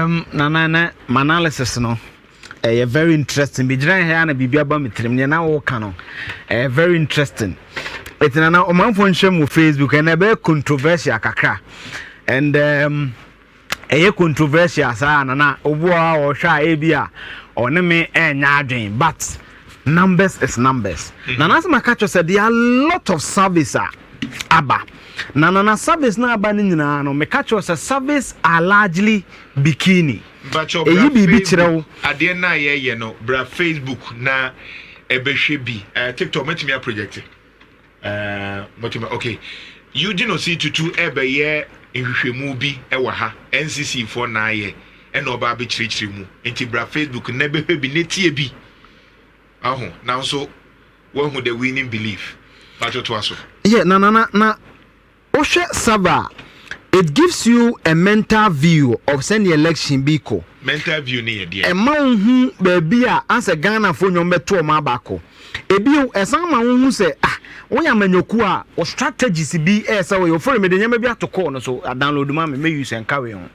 Nana, my analysis, no. Very interesting. Bijira here na bibia ba metrim ne na wo ka no. Very interesting. It's na o man phone share mu Facebook and be controversial kakra. And controversial sa na obo a o hwa e bia one me enya adwen, but numbers is numbers. Nana sama catch said there are a lot of service aba. Nana service na aba ni nyina no me catch us service are largely bikini. But your Facebook, ade na ye no bra Facebook na ebehwe bi TikTok metimi a project okay you did not see to ebe ye nhwehwemu bi ewa ha NCC for na ye e no ba be chirichiri mu enti bra Facebook na behwe bi netie bi aho now so one who the winning belief but to aso yeah na oshe sava. It gives you a mental view of sending election biko. Mental view near dear. A man who baby answer Ghana for your meto mabako. A bill as someone who say, we are menokua or strategies be as our your friend, maybe be to corner so I download the mammy may use and carry on.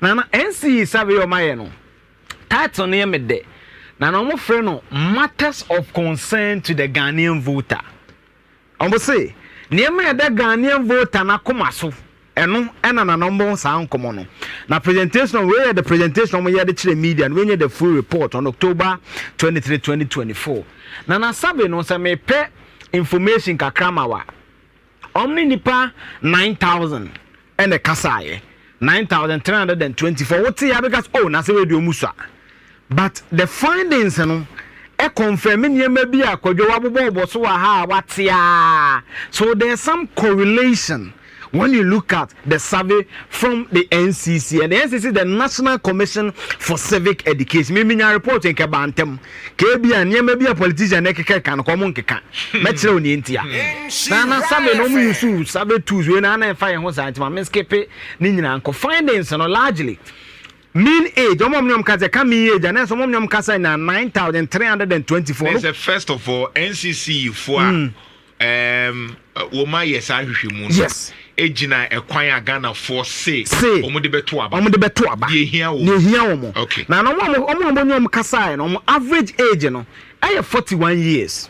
Nana NC Savio Mayano. Title near midday. Nana no friend matters of concern to the Ghanaian voter. I will say, near me the Ghanaian voter na komaso. Eno na number sound come on. Now presentation where the presentation we had the media and we had the full report on October 23, 2024. Na sabe no say me pe information kakrama wa. Omni nipa 9,000 and the kasaye 9,324. What say because na say we do musa. But the findings no e confirming ye maybe akodwo wabobo so ha watia. So there's some correlation when you look at the survey from the NCC, and the NCC, the National Commission for Civic Education, me minya report in Kabantem, KB and ye maybe a politician can come on keka. Metro ni intia. Na survey no mu use survey tools we na fire ho science ma skepe ni nyina nko findings no largely mean age omomnyom kaze ka mean age na so omomnyom kasa na 9,324. It's first of all NCC for woma yes ahwehwemu. Yes. Ejina ekwan Ghana for say omo de beto aba ye hia wo okay na no omo kasa no average age no aye 41 years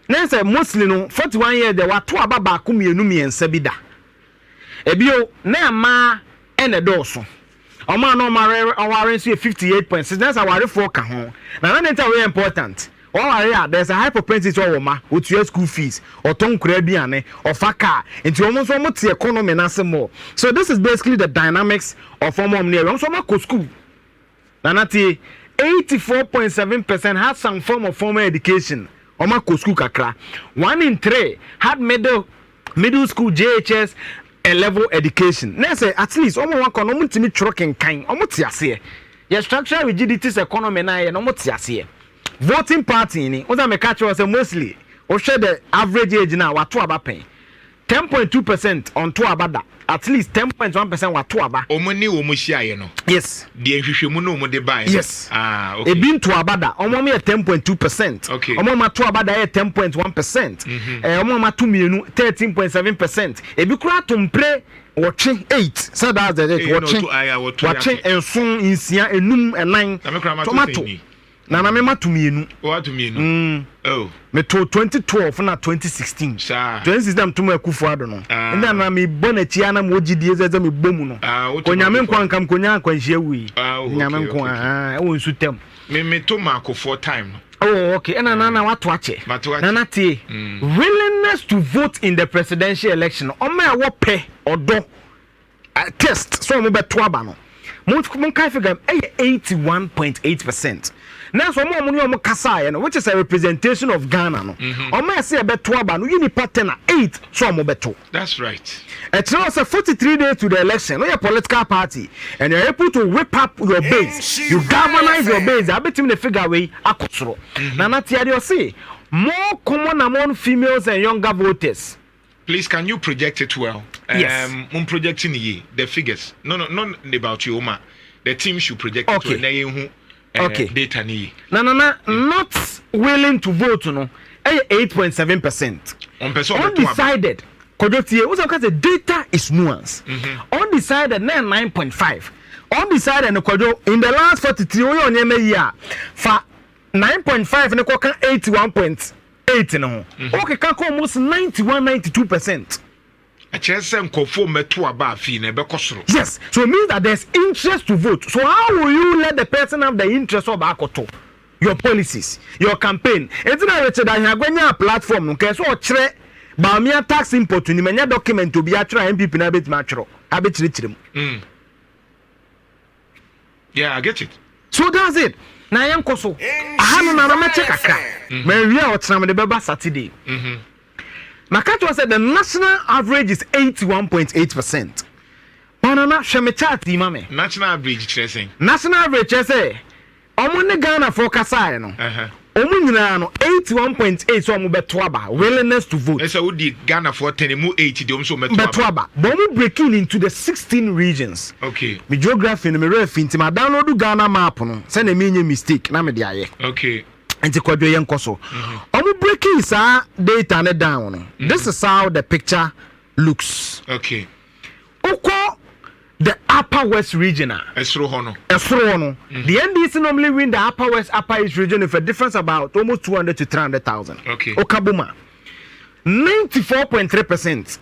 na say mostly no 41 years de wato aba ba ko mienu miensa bi da ebio na ma ene doso omo no mare aware so 58.6 na say aware for ka ho na na very important. There's a high propensity of Oma with your school fees or ton Caribbean or Faka into almost the economy and more. So this is basically the dynamics of former near also school. Nanati 84.7% had some form of formal education. Oma school kakra. 1 in 3 had middle school JHS a level education. Now say at least Oma one can almost me trucking kind almost yase. Your structural rigidity's economy na and almost yase. Voting party ni oza me catch was mostly o share the average age now wato aba pen 10.2% on to abada at least 10.1% wato aba omoni wo mo hia no yes de hwehwemu no mo de buy yes okay ebi to abada omo me 10.2% okay omo ma to abada 10.1% omo ma to mienu 13.7% ebi kura to mpre watching 8 so that's the rate watching ensun insia enum enan tomato na me matumienu oh me to 2012 na 2016 2016 to me kufu ado no nda na me bonachi ana mo gidie zeze me bomu no konyame nkwankam konya kwanhia wi nyame nkwa won su tem me to mark for time oh okay na watu ache na tie willingness to vote in the presidential election o me awo pe odo test so mo beto aba no mon kai figure 81.8%. Now so mo kasa no which is a representation of Ghana no. Omo say beto aba no uni pattern 8 so mo beto. That's right. It's also 43 days to the election. No your political party and you're able to whip up your base. You galvanize your base. I bet him the figure way akotro. Na na tiare you say more common among females and younger voters. Please, can you project it well? Yes. Projecting the figures. No, not about you, Oma. The team should project it well. Okay. Data ni. No, not willing to vote, no. 8.7%. Undecided. Kodotie, what's the data is nuance. Undecided 9.5. undecided and in the last 43 year for 9.5 and 81.8 no. Okay, can almost 92%. Yes, so it means that there's interest to vote. So how will you let the person have the interest of Akoto? Your policies, your campaign. It's not Richard that you are going to a platform. Okay, so Bamia tax import to the document to be a NPP na bit matro. A bit rich. Yeah, I get it. So that's it. Now I am Koso. I have no check a car. Maybe I was the Baba Saturday. Makato said the national average is 81.8%. Banana Shemechati, mame. National average, chasing. National average, I say. Omune Ghana for Kasai, no. 81.8 so mu betwaba willingness to vote. Esa udi Ghana for 10 mu 80 de so betwaba. But we breaking into the 16 regions. Okay. Me geography no me refi nti ma download Ghana map no. Se na me mistake na me de aye. Okay. Nti kwadwe yen koso. Omu breaking sa data ne down no. This is how the picture looks. Okay. Oko the upper west region. Esro hono. The NDC normally win the upper west, upper east region with a difference about almost 200 to 300,000. Okay. Okabuma 94.3%.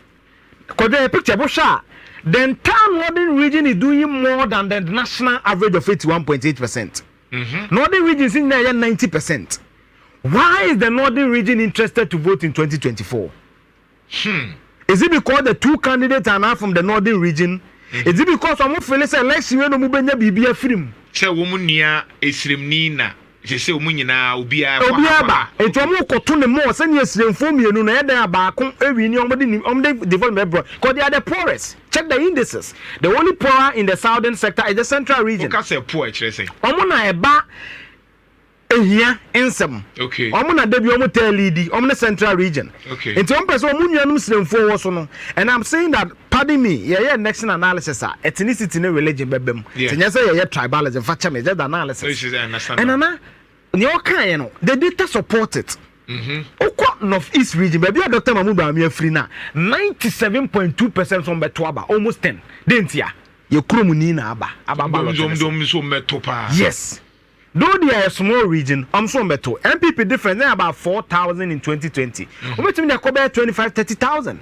Kodwe picture bosha. The entire northern region is doing more than the national average of 81.8%. Northern region is in there 90%. Why is the northern region interested to vote in 2024? Is it because the two candidates are now from the northern region? Is it because someone feels election when we benya bibia film? Say woman nia esrimni na. Say woman nyina obia ba. Eto omo koto ne mo se ne esremfo mienu na eda ba ko ewi ni omde development bro. Because they are the poorest. Check the indices. The only poorer in the southern sector is the central region. Oka say poor say. Omo na eba ehia ensem. Okay. Omo na debi omo tell lead omo the central region. Okay. Enti omo person omo nuanum sremfo wo so no. And I'm saying that pardon me, yeah, next analysis ethnicity and religion bebem. Tinya say yeah tribalism facha me that analysis. So I understand. And na nyo kan you know, the data support it. Oko northeast region baby Dr. Mahmoud Bamia free na 97.2% from Betwaba, almost 10. Dentia. Ye krom ni na aba so metopa. Yes. Though they are a small region, I'm so beto. NPP difference they about 4,000 in 2020. We mean they cover 25-30,000.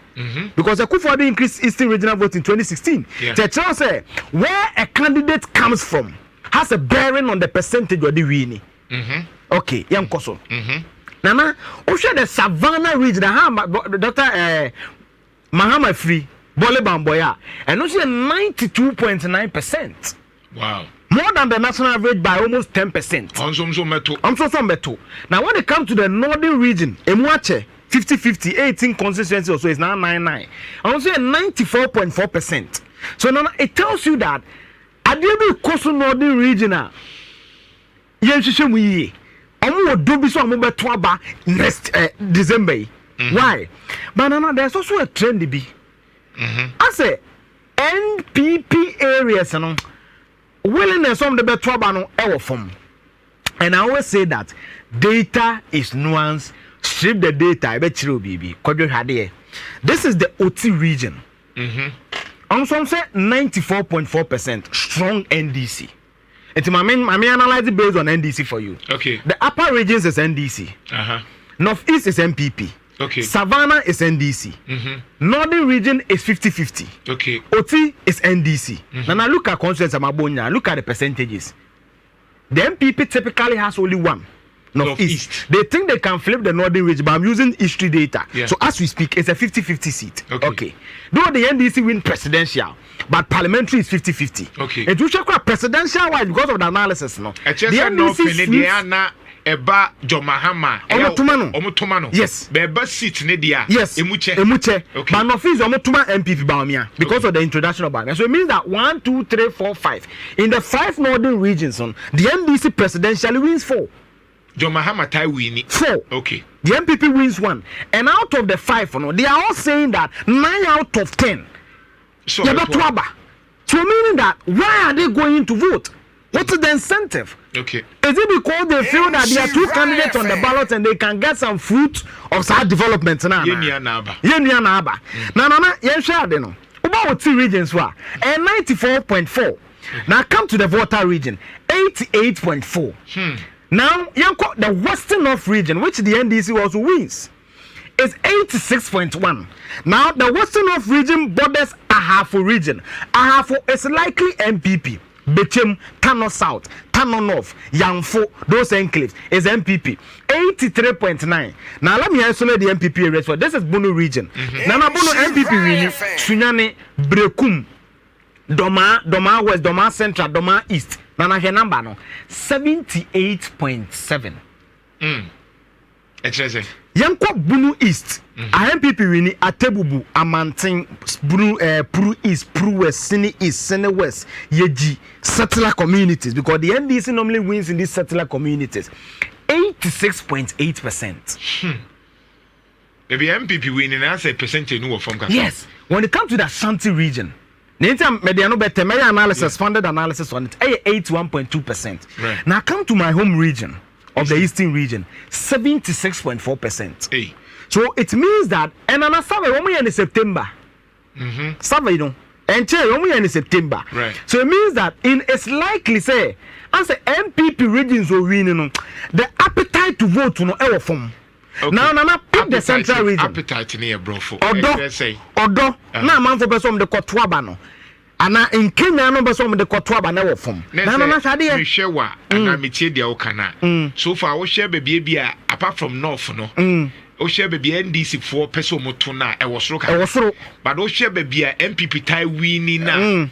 Because the Kufuor increased Eastern regional vote in 2016. The chance say where a candidate comes from has a bearing on the percentage of the winning. Okay, young Koso. Nana, share the Savannah region, Dr. Mahama Free, Bole Bamboya, and also 92.9%. Wow. More than the national average by almost 10%. I'm so metal. Now, when it comes to the northern region, Emwache 50-50, 18 constituencies or so is now 99. I'm saying 94.4%. So now it tells you that at the coastal northern region, next December. Why? But now there's also a trend to be. I say NPP areas, willingness on the betwabano ever form. And I always say that data is nuance. Strip the data, I bet you baby. This is the OT region. I'm say 94.4% strong NDC. It's my analyze it based on NDC for you. Okay. The upper regions is NDC. Northeast is NPP. Okay. Savannah is NDC. Northern region is 50-50. Okay. OT is NDC. Now look at constituency Amabonya. Look at the percentages. The NPP typically has only one. Northeast. They think they can flip the northern region, but I'm using history data. So as we speak, it's a 50-50 seat. Okay. Though the NDC win presidential, but parliamentary is 50-50. Okay. And to check what presidential wise because of the analysis, no. The NDC Eba Jomahama Omotomano. Yes. Beba seat ne dia. Yes. Emuche. Okay. But no fees Omotoma MPP Baumia because of the introduction of Baumia. So it means that 1, 2, 3, 4, 5 in the 5 northern regions, the NDC presidentially wins 4. Jomahama Tai win 4. Okay. The MPP wins 1, and out of the 5, they are all saying that 9 out of 10. So meaning that why are they going to vote? What is the incentive? Okay. Is it because they feel that there are 2 candidates on the ballot and they can get some fruit of such development now? Yenia Naba. Now, yen share no. About 2 regions were and 94.4. Now come to the voter region, 88.4. Now, the Western North region, which the NDC also wins, is 86.1. Now, the Western North region borders Ahafo region. Ahafo is likely NPP. Bechem, Tano South, Tano North, Yamfo, those enclaves is NPP. 83.9. Now, let me isolate the NPP areas for this is Bono region. Nana Bono NPP winning, Sunyane, Brekum, Doma West, Doma Central, Doma East. Nana number no 78.7. Yanko Bunu East, MPP winning Atebubu, Amantin, Bunu Pru East, Pru West, Sini East, Sene West, Yeji, settler communities, because the NDC normally wins in these settler communities. 86.8%. Maybe MPP winning as a percentage no from Kaka. Yes, when it comes to the Ashanti region, mediano better analysis, funded analysis on it, 81.2%. Right. Now come to my home region of the Eastern region, 76.4%. Hey. So it means that and another survey only in September. Survey, you know, and only in September. Right. So it means that it's likely say as the MPP regions will win, you know, the appetite to vote to no ever form. Okay. Now, pick the central region. Appetite near bro for Odo. Now, man for person the Kotwaba no. And in Kenya, no person the Kotwaba never form. No, share what and I meet the Okana. So far, we share baby apart from North, no. O share baby NDC for peso motuna. I was but o share baby MPP tie winning now.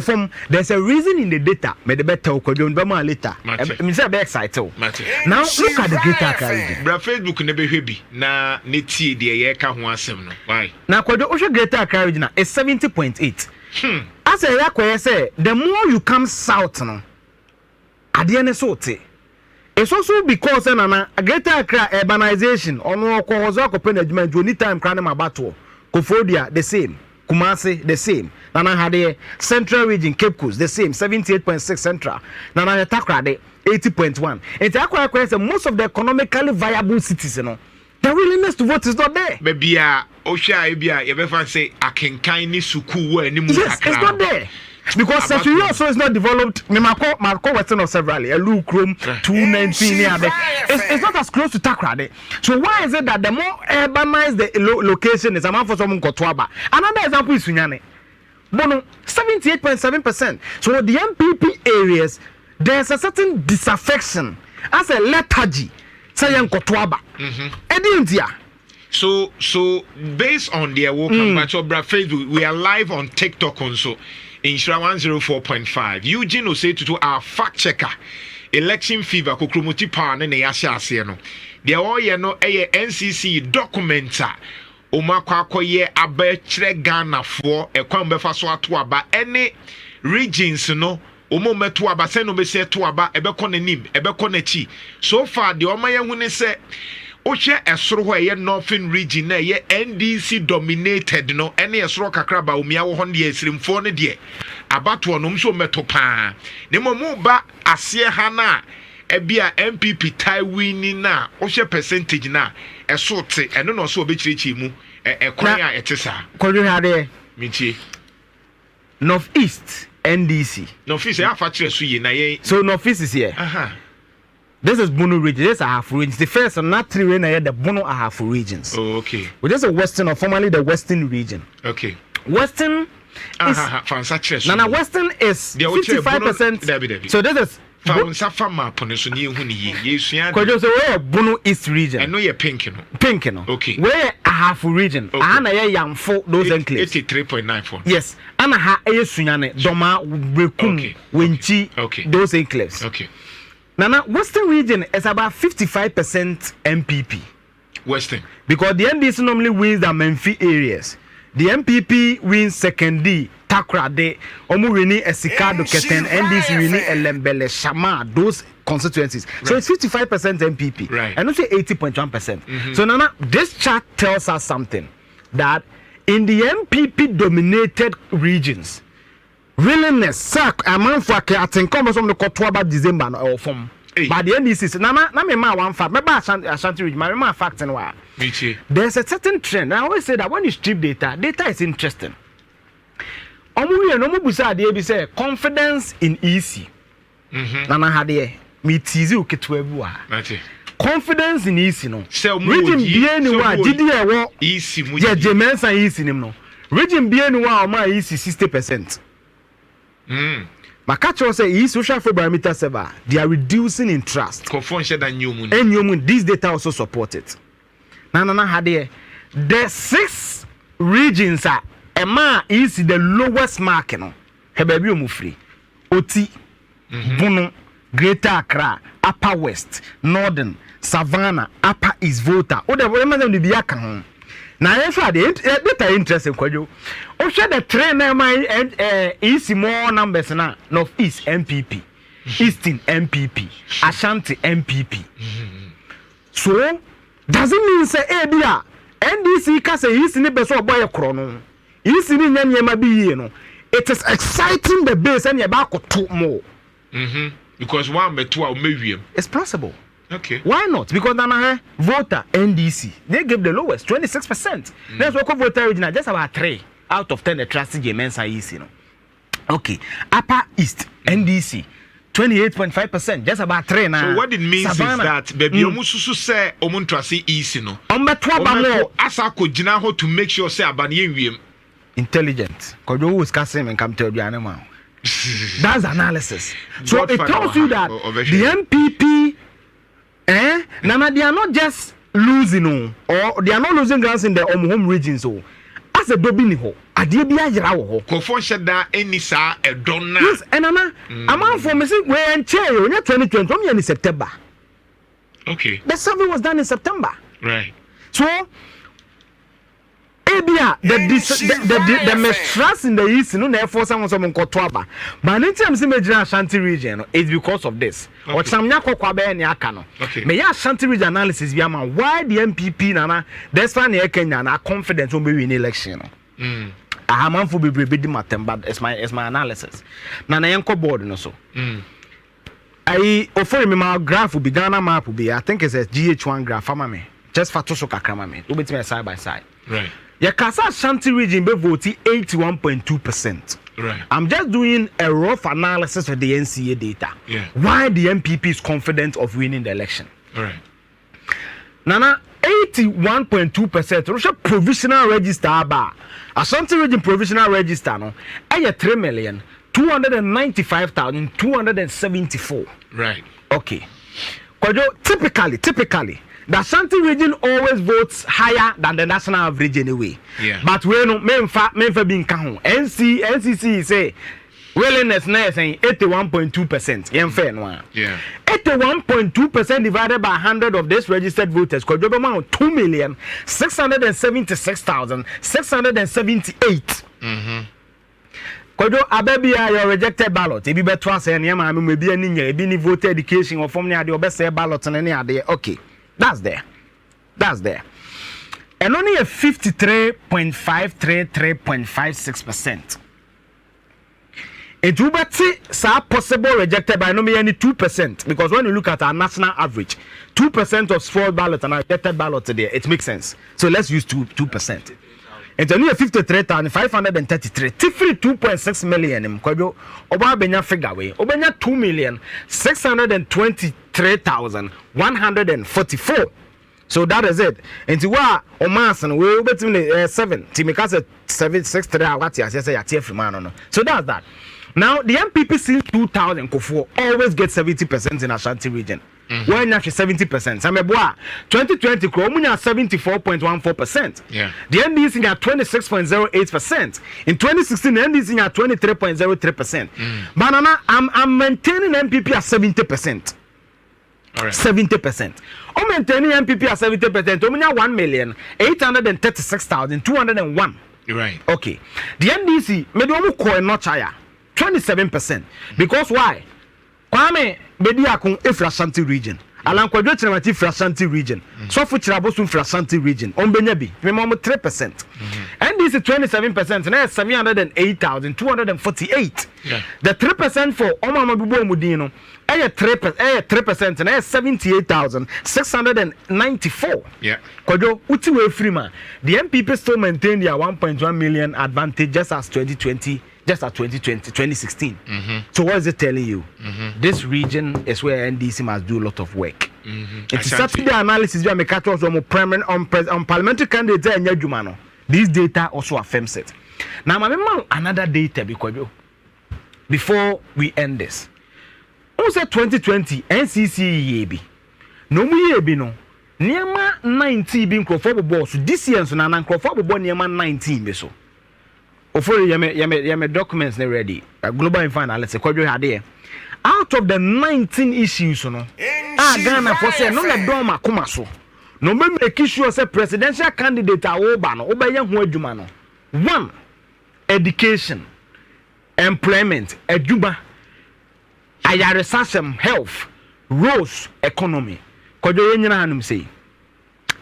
From there's a reason in the data. May the better okodion bema later. Me say be excited. Now look at the data carry. Bra Facebook never heavy. Na neti de ye ka ho asem no. Why? Now kodo o share data carry na is 70.8. As a yakwe say the more you come south no. Adiene sote. It's also because a greater urbanization on management anytime crime battle. Kofodia the same, Kumasi the same. Nana had a central region Cape Coast the same 78.6 central. Nana had Takrade 80.1. It's actually most of the economically viable cities, you know. The willingness to vote is not there. Maybe Osha Ebia, you ever say I can kindly suku anymore. Yes, it's not there. Because Century also is not developed. Marco Western of severally, a Lu Chrome 219 it's not as close to Takrade. So why is it that the more urbanized the location is, amount for someone Kotwaba? Another example is Sunyane. Bono 78.7%. So the MPP areas, there's a certain disaffection as a lethargy. Sayang Kotwaba. So based on their work Facebook, we are live on TikTok also. Inshra 104.5. Eugene will say to our fact checker. Election fever kukrumuti power ne yasha ase no. De all ye no NCC documenta. Oma kwa ye abechre Ghana for ekwan befa so ato aba any regions no. Omo meto aba se no be se to aba ebekọ nanim ebekọ nachi. So far the oma ye hune se Oche esoro ho ye northern region na ye NDC dominated no ene esoro kakra ba omia wo hon de esirimfo ne de abato no mso meto pa ne mo ba ase ha na ebia MPP tai winning na oche percentage na eso te eno no so obechirichi mu ekwan a etesa kodwe hade michi northeast NDC northeast ya fa kire so yi na ye so northeast is here This is Bono region. This is Ahafo regions. The first and not three when I had the Bono Ahafo regions. Oh, okay. Which is a Western or formerly the Western region. Okay. Western is Nana Western is 55%. So this is Bono East region. I know you're pink, you know. Pink, you know. Okay. Where Ahafo region. Ana ya yamfo those enclaves. 83.94. Yes. Ana ha Sunyane Doma Brekum Wenchi those enclaves. Okay. Nana, Western region is about 55% MPP. Western. Because the NDC normally wins the Menfi areas. The MPP wins second D, Takrade, Omu winning Esikado Keten, NDC winning Elembele, Shama, those constituencies. Right. So it's 55% MPP. Right. And also 80.1%. So Nana, this chart tells us something. That in the MPP dominated regions, willingness, sack, a man for I think come from the Kotwaba December or from. But the NDC, na me ma one fact. Maybe Ashanti region, my fact and why. There's a certain trend. I always say that when you strip data is interesting. omu we no mu busa ade bi say confidence in EC nana hade me tizi oketwa bi wa confidence in EC no region bia ni wa gidi e wo EC mu je mensa EC nim no region bia ni wa o ma EC 60%. Makacho say EC social barometer server they are reducing in trust. Confirm share that new moon. And new moon this data also support it. Nana hade the 6 regions are Emma is the lowest mark no. Hebebi omufri. Oti, Bono, Greater Accra, Upper West, Northern, Savannah, Upper East Volta. O de remember them be aka ho. Na yefa de data interesting kwajo. O share the train na my east more numbers na North East NPP, Eastern NPP, Ashanti NPP. So doesn't mean say bia NDC ka say east ni be so boy kro no. East ni nya nyema bi yie no. It is exciting the base and you back to more. Because one be two maybe. It's possible. Okay. Why not? Because Nana voter NDC they gave the lowest 26%. That's what voter original just about 3 out of 10 the trusted Jemensa EC. You know. Okay. Upper East NDC 28.5%, just about 3 now. So what it means Savannah, is that baby omususu say omuntrasi EC no. Ombeto ba asa ko gina ho to make sure say abanye wiem. Intelligent. Because you always can't say and come tell the animal. That's analysis. So it tells you that the NPP, Nana, they are not just losing, or they are not losing grounds in their home regions. So, as a dobiniho, a dear Biajao, Confon that any sa a donna. Yes, and Nana, a man for missing way and chair, you're 2020 in September. Okay. The survey was done in September. Right. So, the mistrust in the east, no, therefore, someone Kotwaba. But in terms of the Ashanti region, it's because of this. Or some Yakwabe and Yakano. Okay. May Ashanti region analysis, Yama, why the NPP, Nana, that's why Kenya are confident will be in election. I am on for be bidding but it's my analysis. Nana Yanko board, no so. I offer me my graph will be Ghana map will be, I think it's a GH1 graph, famame. Just for Tosoka Kramame, do it side by side. Right. Yakasa Ashanti region be voting 81.2%. Right. I'm just doing a rough analysis of the NCA data. Yeah. Why the NPP is confident of winning the election. Right. Nana 81.2%. Russia provisional register bar. Ashanti region provisional register no. Aye 3,295,274. Right. Okay. Typically. The Ashanti region always votes higher than the national average anyway. Yeah. But we no memfa being count. NCC say willingness na saying 81.2%. Yeah. 81.2% divided by 100 of these registered voters. Because you amount 2,676,678. Kodo abebia your rejected ballot. Ebi beto ase na ma me bi ani nya ebi ni voter education or form ne ade obese ballot na ne ade. Okay. That's there. And only a 53.533.56%. It will be possible rejected by no me any 2%. Because when you look at our national average, 2% of spoiled ballots and rejected ballots there, it makes sense. So let's use 2%. It's only a 53,533. Tifri 2.6 million. Kojo oba benya figure way. Obenya 2,623,144. So that is it. And to what Omasan we between 7. Timikasa 763 what you say ya man no. So that's that. Now the NPP since 2000 Kofo always get 70% in Ashanti region. When actually 70%. Sameboa 2020 Kromunya 74.14%. Yeah. The NDC at 26.08%. In 2016 the NDC at 23.03%. Banana I'm maintaining NPP at 70%. All right. 70%. I'm maintaining NPP at 70%. Omunya 1,836,201. Right. Okay. The NDC maybe omu ko no chaya 27%. Because why? Kwame Bediakun Ashanti region. Alan Kwadwo Chinamati Ashanti region. So for Chirabosu Ashanti region. Ombenyabi. Remember 3%. And this is 27%. And that's 708,248. Yeah. The 3% for Omama Bubo Mudino. 3% and that's 78,694. Yeah. Kwadwo Utiwe Freeman. The NPP still maintain their 1.1 million advantage just as 2020 just at 2016. So what is it telling you? This region is where NDC must do a lot of work. It's Saturday analysis we make at also on parliamentary candidates and Jumano. This data also affirms it. Now, my another data before we end this. On said 2020 NCC yebi. No mu yebi no. Niama 19 being crofo boss. This year so na crofo bo niama 19 be so. Ofori yame documents ready. Global info analysis kwadwo hade. Out of the 19 issues no. Ghana for say no na don makoma so. No me make sure say presidential candidate a oba no obeye ho adwuma no. 1, education, employment, adwuma, ayaresasem, health, roads, economy. Kodwo yenyina hanum say.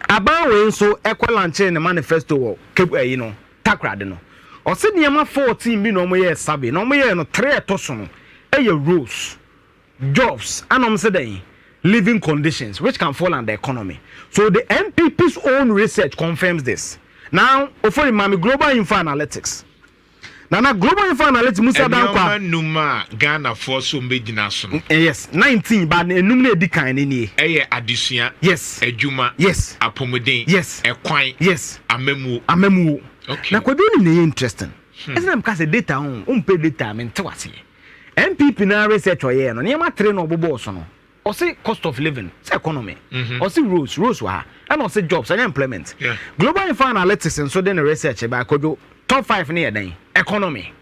Aba we so ekwalanche ne manifesto wo you know, takrade no. O se niam 14 bi no mo ye sabe, no mo ye no 3 etoso no. Eye roads, jobs, anom se den living conditions which can fall under economy. So the NPP's own research confirms this. Now, offer Mami Global Info Analytics. Now, Global Info Analytics Musa Dankwa Numa Ghana for so made national. Yes, 19, but numne decline in ye. Addition. Yes. Ejuma. Yes. Apomodin. Yes. Equine. Yes. Amemu. Okay. Now, could be interesting. Isn't them cast data on pay data and tawasi. NPP now research or ye no near train or bobo no. Or say cost of living, say economy. Or say roads wa, and also jobs and employment. Yeah. Global Info Analytics and so then research about top 5 near then economy,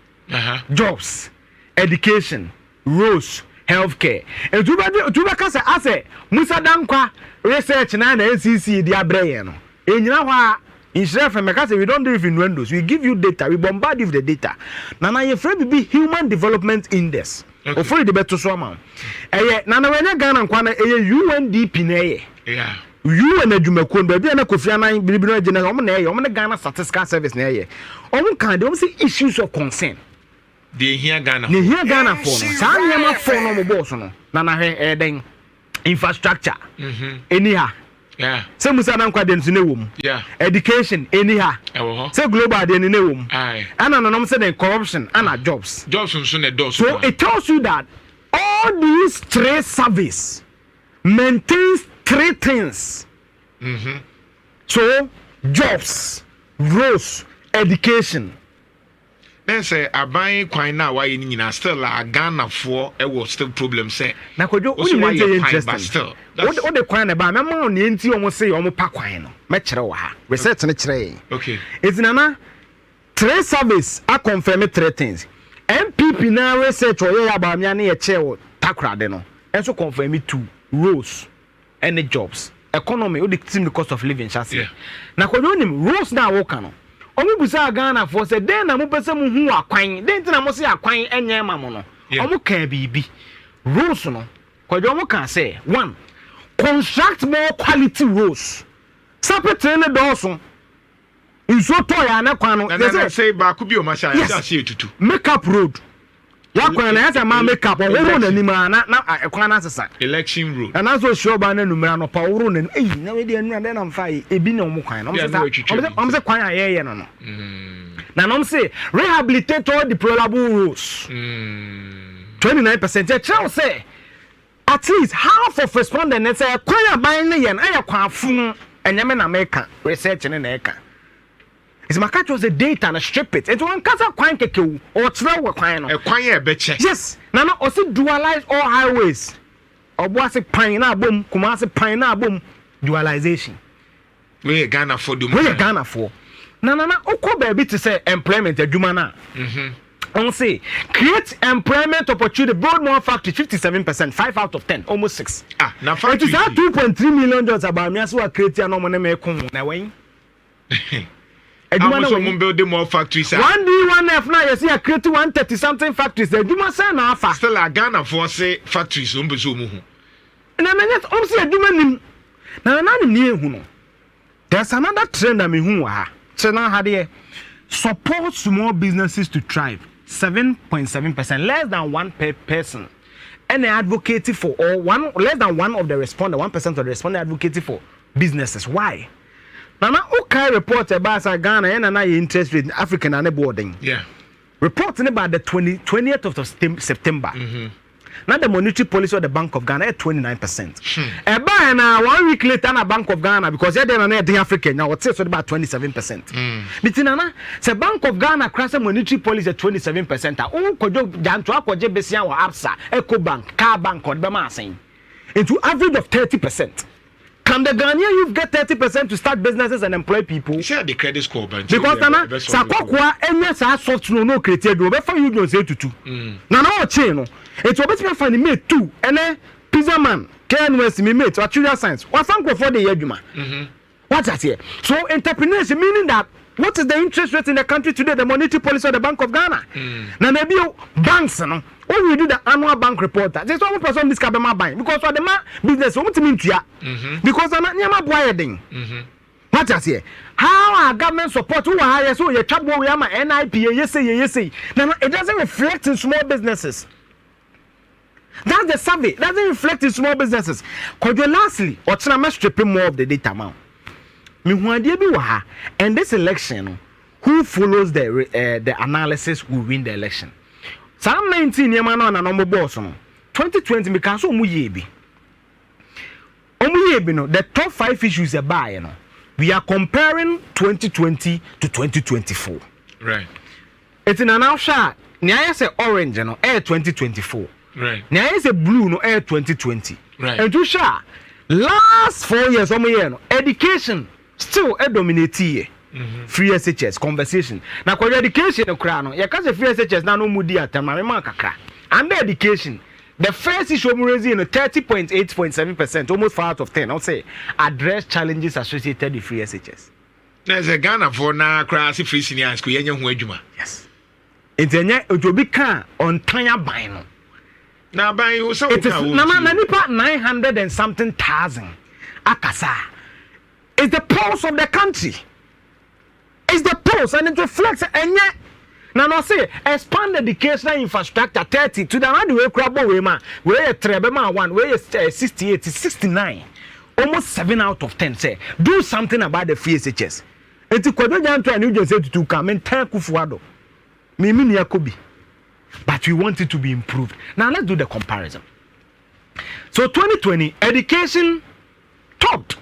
jobs, education, roads, healthcare. And to say I say Musa Dankwa research na NCC dia brain no. Enyina hwa instead from because we don't do it in windows, we give you data, we bombard you with the data. Now you afraid be human development index. Ofori de beto so am. Nana wenya Ghana nkwana UNDP na Yeah. UN adwumakuo ba bia na Kofi Anan biribi no agina omo na omo na Ghana Statistical Service na omo kan de omo say issues of concern. They hear Ghana. They hear Ghana for no. Sa nyama for no mo boss no. Na hwe den infrastructure. Anyhow. Yeah. Say Musa Dankwa den ne wom. Yeah. Education anyhow. Say global den ne wom. Aye. Ana no say den corruption ana jobs. Jobs nso na do so it tells you that all these 3 service maintains 3 things. So jobs, roads, education. Then say aban kwan na why ni nyina still a Ghana for e was still problem say. Na kodwo why interesting. Still. What the kwan na ba me ma on enti omo say omo pa kwan no. Me kire wo ha. Research ne kire. Okay. It's nana 3 service a confirm 3 things. NPP na research o ya ba me na ye che wo takrade no. Enso confirm 2 roads and the jobs. Economy o the cost of living chance. Yeah. Na kodwo nim roads na wo ka no. Omo busa Ghana for say den na mo pese mo hu akwan den na mo say akwan enye ma mo no omo kan bibi roads no kodwo omo kan say 1 construct more quality roads sapete ne doso inso to ya na kwan no they say ba ku bi o ma sha ya say tutu make up road ya kwan na ya say ma make up wo na nima na kwan na sesa election road and also sure ba na numera no pa wo na na we dey nu na mfa ebi na omo kwan no omo say kwan aye no no na no say rehabilitate all deplorable roads 29% ya tell say at least half of respondents say kwan aban ne ye na ya kwan fun enyeme na make research ne na eka. It's my catch was the data and strip it. It's one casa kwan keke or travel kwan no. E kwan e be che. Yes. Na also dualize all highways. Obo ase pan na bom, kuma ase pan na bom dualization. We Ghana for do. We Ghana for. Na okọ baby to say employment adwuma na. On say create employment opportunity, build more factory 57%, 5 out of 10, almost 6. Now factory. It is 2.3 million jobs about me as we create no money me come na when. How much we build more factories? 1D, 1F now you see I create 130 something factories. Adwuma say na afa. Still a Ghana for say factories umbe so mu hu. Na me net say adwuma nim. Na ni ehu no. There's another trend that me hu wa ha. Chena ha de support small businesses to thrive. 7.7%, less than 1 per person. And advocating for all less than 1 of the respondent, 1% of the respondent advocating for businesses. Why? Now, okay, report about Ghana and an interest rate African and boarding. Yeah. reporting about the 20th of September. Now the monetary policy of the Bank of Ghana at 29%. And now 1 week later, na Bank of Ghana because they're the African now what's about 27%. Bitinana, the Bank of Ghana crash monetary policy at 27%. Oh, kojo janto akoje besia wa Absa, Eco Bank, Car Bank or Bema saying into average of 30%. Can the Ghanaian youth get 30% to start businesses and employ people? Share the credit score, but because Nana, Sakokwa, any soft no created, will be for you to say to two. Nana, chain. It's always been funny made two, and then Pizza Man, Ken West, me mate, or Children Science. What thank for the Yeduma? What's that here? So, entrepreneurship meaning that what is the interest rate in the country today? The monetary policy of the Bank of Ghana. Now, maybe banks, no. When we do the annual bank report, there's one person this cabin buying because for the man business, what mean to ya? Because I'm not near my boying. What I say? How our government support who are so your trouble we are my NIP, yes, say. Now it doesn't reflect in small businesses. That's the survey. Doesn't reflect in small businesses. Because lastly, or I'm stripping more of the data amount. And this who follows the analysis will win the election. Some 19 yema no na no boss no 2020 because omuyebi no the top 5 issues about no we are comparing 2020 to 2024 right it's in an outsha nya say orange no air 2024 right nya say blue no air 2020 right and to sha last 4 years no education still dominate here. Free SHS conversation. Now, for education, no crown. You can't say free SHS now no mudi at kakra. Under education, the first issue I'm raising 30.8.7%, almost 4 out of 10. I'll say address challenges associated with free SHS. There's a Ghana for now class free senior school. Yes. It's a to be can on tanya bino. Now by you so it is nipa 900 and something thousand. Akasa. It's the pulse of the country. It's the pulse and it reflects and yet now no say expand educational infrastructure 30 to the other way crabo way man where a trebema 1 where 68 to 69 almost 7 out of 10 say do something about the free SHS. Enti kodo janto and you just say to come and thank Kufuado me yakobi but we want it to be improved. Now let's do the comparison. So 2020 education topped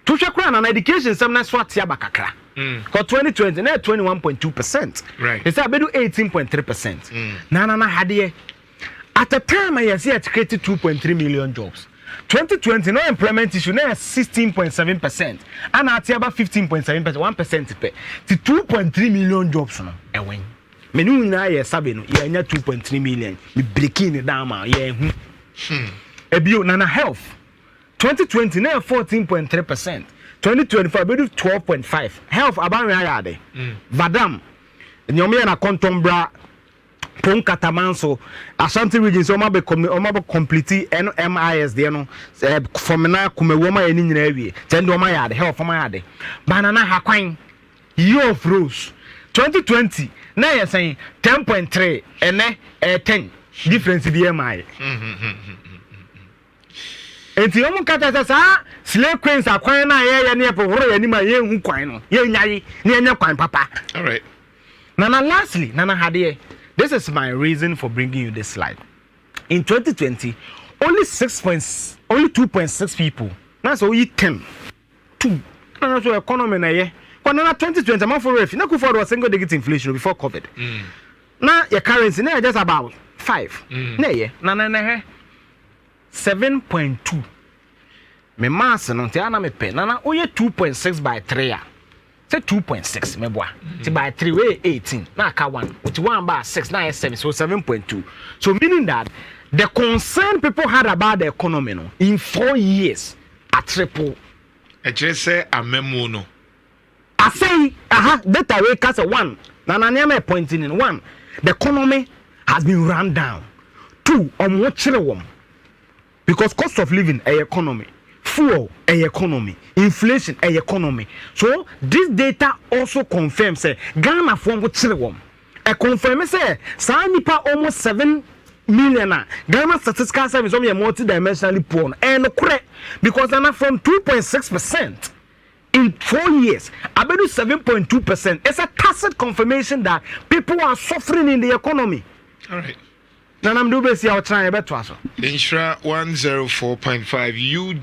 to shakran and education some na swat ya bakakra. For 2020, now 21.2%. Right. It's about 18.3%. Na hadiye. At the time, I see it created 2.3 million jobs. 2020, no employment issue, now 16.7%. And at about 15.7%, 1% pay. To 2.3 million jobs no. Ewen. Menu na ye sabe no, ye nya 2.3 million. Me breaking it down ma ye hu. Ebio na health. 2020, now 14.3%. 2025 be 12.5 health about me ayade vadam nyomi na kontombra pon katamanso Ashanti region so ma be complete NMIS there no from na kumewoma eni nyina awie tend o ma yade health ma yade banana hakwan year of rose 2020 na ye saying 10.3 ene 10 difference bi MI enti omo kata sa slave queens akwan na ye ne eporo ye ni ma ye hu kwan no ye nyaye ne enya kwan papa. All right. Nana lastly Nana hade this is my reason for bringing you this slide. In 2020 only 2.6 people na so you 10 2 na so economy na ye kwa na 2020 man for ref na ku for single digit inflation before COVID na your currency na just about 5 na ye na 7.2 me mass no te ana me pe na oye 2.6 by 3 say 2.6 me boa ti by 3 we 18 na aka 1 with 1 by 6 na 7 so 7.2 so meaning that the concern people had about the economy no in 4 years a triple e just say a memo no I say data we cast 1 na me pointing in 1 the economy has been run down 2 what chire because cost of living economy fuel economy inflation economy so this data also confirms say Ghana for go chire wom e confirm say sa nipa almost 7 million Ghana statistical service of multi-dimensionally poor and correct because na from 2.6% in 4 years, about 7.2%. It's a tacit confirmation that people are suffering in the economy. All right. Now I'm doing this. I'll try a better. Inshra 104.5 UG.